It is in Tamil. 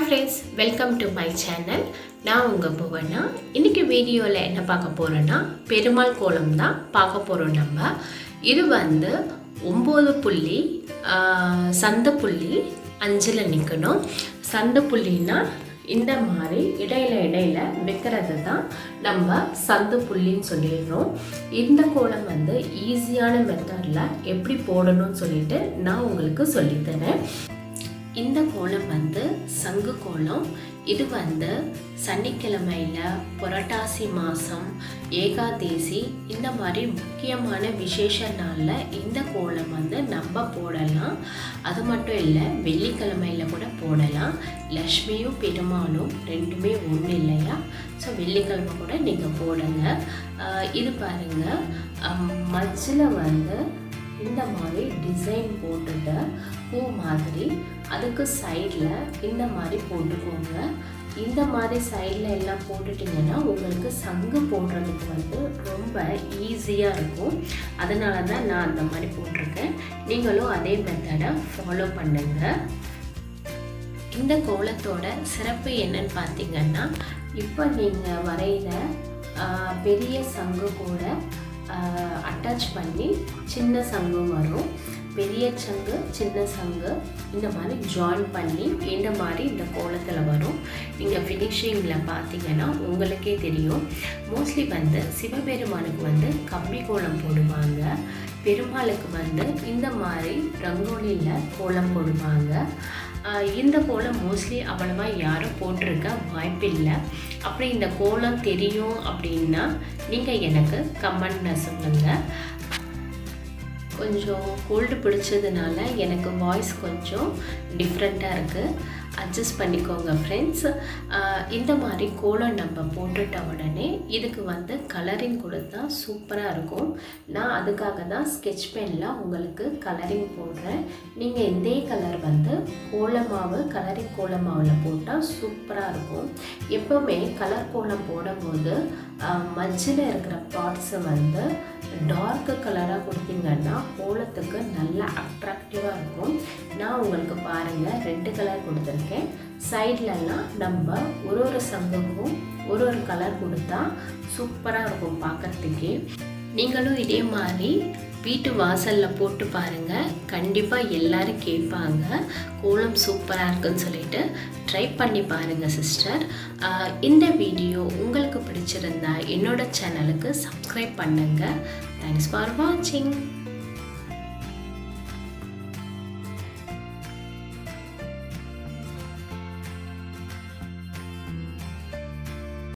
Hi friends, welcome to my channel. நான் உங்கள் புவனா. இன்றைக்கி வீடியோவில் என்ன பார்க்க போகிறோன்னா பெருமாள் கோலம் தான் பார்க்க போகிறோம். நம்ம இது 9 புள்ளி சந்த புள்ளி 5ல் நிற்கணும். சந்த புள்ளின்னா இந்த மாதிரி இடையில வைக்கிறது தான் நம்ம சந்து புள்ளின்னு சொல்லிடுறோம். இந்த கோலம் ஈஸியான மெத்தடில் எப்படி போடணும்னு சொல்லிட்டு நான் உங்களுக்கு சொல்லித்தரேன். இந்த கோலம் சங்கு கோலம். இது சனிக்கிழமையில் புரட்டாசி மாதம் ஏகாதேசி இந்த மாதிரி முக்கியமான விசேஷ நாளில் இந்த கோலம் நம்ம போடலாம். அது மட்டும் இல்லை, வெள்ளிக்கிழமையில் கூட போடலாம். லக்ஷ்மியும் பெருமாளும் ரெண்டுமே ஒன்று இல்லையா? ஸோ வெள்ளிக்கிழமை கூட நீங்கள் போடுங்க. இது பாருங்கள், மச்சில் இந்த மாதிரி டிசைன் போட்டுட்டு பூ மாதிரி அதுக்கு சைடில் இந்த மாதிரி போட்டுக்கோங்க. இந்த மாதிரி சைடில் எல்லாம் போட்டுட்டிங்கன்னா உங்களுக்கு சங்கு போடுறதுக்கு ரொம்ப ஈஸியாக இருக்கும். அதனால தான் நான் அந்த மாதிரி போட்டிருக்கேன். நீங்களும் அதே மெத்தடை ஃபாலோ பண்ணுங்கள். இந்த கோலத்தோட சிறப்பு என்னன்னு பார்த்தீங்கன்னா, இப்போ நீங்கள் வரைகிற பெரிய சங்கு கூட அட்டாச் பண்ணி சின்ன சங்கு வரும். பெரிய சங்கு சின்ன சங்கு இந்த மாதிரி ஜாயின் பண்ணி இந்த மாதிரி இந்த கோலத்தில் வரும். நீங்கள் ஃபினிஷிங்கில் பார்த்தீங்கன்னா உங்களுக்கே தெரியும். மோஸ்ட்லி சிவபெருமானுக்கு கம்பி கோலம் போடுவாங்க. பெருமாளுக்கு இந்த மாதிரி ரங்கோலியில் கோலம் போடுவாங்க. இந்த கோலம் மோஸ்ட்லி அவ்வளவா யாரும் போட்டிருக்க வாய்ப்பில்லை. அப்படி இந்த கோலம் தெரியும் அப்படின்னா நீங்கள் எனக்கு கமெண்டில் சொல்லுங்கள். கொஞ்சம் கோல்டு பிடிச்சதுனால எனக்கு வாய்ஸ் கொஞ்சம் டிஃப்ரெண்ட்டாக இருக்குது. அட்ஜஸ்ட் பண்ணிக்கோங்க ஃப்ரெண்ட்ஸ். இந்த மாதிரி கோலம் நம்ம போட்டுட்ட உடனே இதுக்கு கலரிங் கொடுத்தா சூப்பராக இருக்கும். நான் அதுக்காக தான் ஸ்கெட்ச் பெனில் உங்களுக்கு கலரிங் போடுறேன். நீங்கள் இதே கலர் கோலமாவு கலரிங் கோலமாவில் போட்டால் சூப்பராக இருக்கும். எப்போவுமே கலர் கோலம் போடும்போது மஜ்ஜில் இருக்கிற பார்ட்ஸை டார்க் கலராக கொடுத்தீங்கன்னா கோலத்துக்கு நல்லா அட்ராக்டிவாக இருக்கும். நான் உங்களுக்கு பாருங்கள், ரெட் கலர் கொடுத்துருக்கேன். சைட்லலாம் நம்ம ஒரு சங்குக்கும் ஒரு கலர் கொடுத்தா சூப்பராக இருக்கும் பார்க்குறதுக்கே. நீங்களும் இதே மாதிரி வீட்டு வாசலில் போட்டு பாருங்கள். கண்டிப்பாக எல்லோரும் கேட்பாங்க, கோலம் சூப்பராக இருக்குன்னு சொல்லிட்டு. ட்ரை பண்ணி பாருங்கள் சிஸ்டர். இந்த வீடியோ உங்களுக்கு பிடிச்சிருந்தா என்னோட சேனலுக்கு சப்ஸ்கிரைப் பண்ணுங்கள். தேங்க்ஸ் ஃபார் வாட்சிங்.